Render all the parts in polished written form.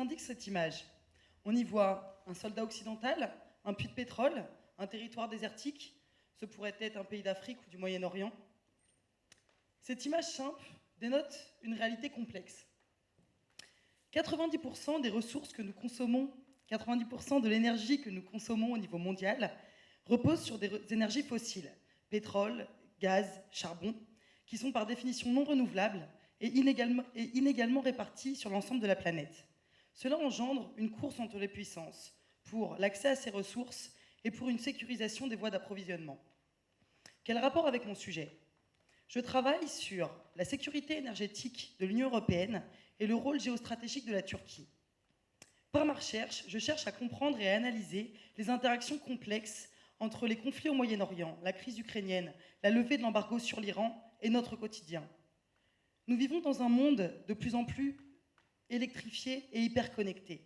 indique cette image? On y voit un soldat occidental, un puits de pétrole, un territoire désertique. Ce pourrait être un pays d'Afrique ou du Moyen-Orient. Cette image simple dénote une réalité complexe. 90% des ressources que nous consommons, 90% de l'énergie que nous consommons au niveau mondial repose sur des énergies fossiles, pétrole, gaz, charbon, qui sont par définition non renouvelables et inégalement réparties sur l'ensemble de la planète. Cela engendre une course entre les puissances pour l'accès à ces ressources et pour une sécurisation des voies d'approvisionnement. Quel rapport avec mon sujet? Je travaille sur la sécurité énergétique de l'Union européenne et le rôle géostratégique de la Turquie. Par ma recherche, je cherche à comprendre et à analyser les interactions complexes entre les conflits au Moyen-Orient, la crise ukrainienne, la levée de l'embargo sur l'Iran et notre quotidien. Nous vivons dans un monde de plus en plus électrifié et hyperconnecté.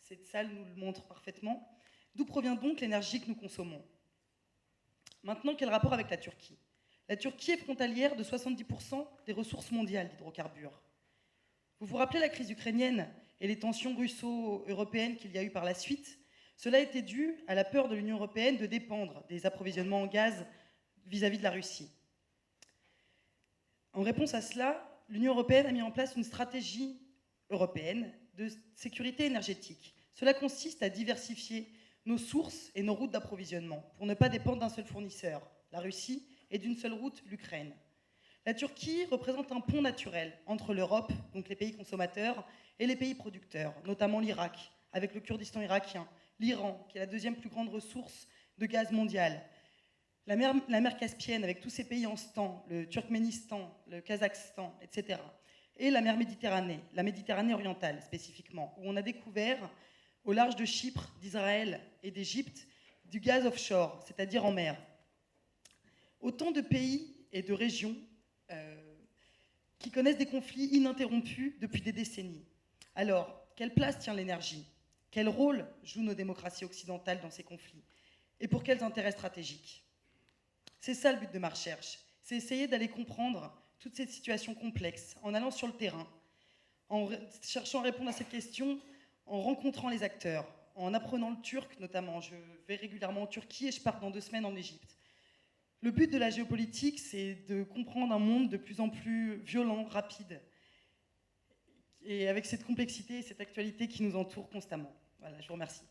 Cette salle nous le montre parfaitement. D'où provient donc l'énergie que nous consommons? Maintenant, quel rapport avec la Turquie? La Turquie est frontalière de 70% des ressources mondiales d'hydrocarbures. Vous vous rappelez la crise ukrainienne et les tensions russo-européennes qu'il y a eu par la suite? Cela a été dû à la peur de l'Union européenne de dépendre des approvisionnements en gaz vis-à-vis de la Russie. En réponse à cela, l'Union européenne a mis en place une stratégie européenne de sécurité énergétique. Cela consiste à diversifier nos sources et nos routes d'approvisionnement pour ne pas dépendre d'un seul fournisseur, la Russie, et d'une seule route, l'Ukraine. La Turquie représente un pont naturel entre l'Europe, donc les pays consommateurs, et les pays producteurs, notamment l'Irak, avec le Kurdistan irakien, l'Iran, qui est la deuxième plus grande ressource de gaz mondiale, la mer Caspienne, avec tous ces pays en stand, le Turkménistan, le Kazakhstan, etc. Et la mer Méditerranée, la Méditerranée orientale spécifiquement, où on a découvert, au large de Chypre, d'Israël et d'Égypte, du gaz offshore, c'est-à-dire en mer. Autant de pays et de régions qui connaissent des conflits ininterrompus depuis des décennies. Alors, quelle place tient l'énergie? Quel rôle jouent nos démocraties occidentales dans ces conflits? Et pour quels intérêts stratégiques? C'est ça le but de ma recherche, c'est essayer d'aller comprendre toutes ces situations complexes en allant sur le terrain, en cherchant à répondre à cette question, en rencontrant les acteurs, en apprenant le turc notamment. Je vais régulièrement en Turquie et je pars dans 2 semaines en Égypte. Le but de la géopolitique, c'est de comprendre un monde de plus en plus violent, rapide, et avec cette complexité et cette actualité qui nous entoure constamment. Voilà, je vous remercie.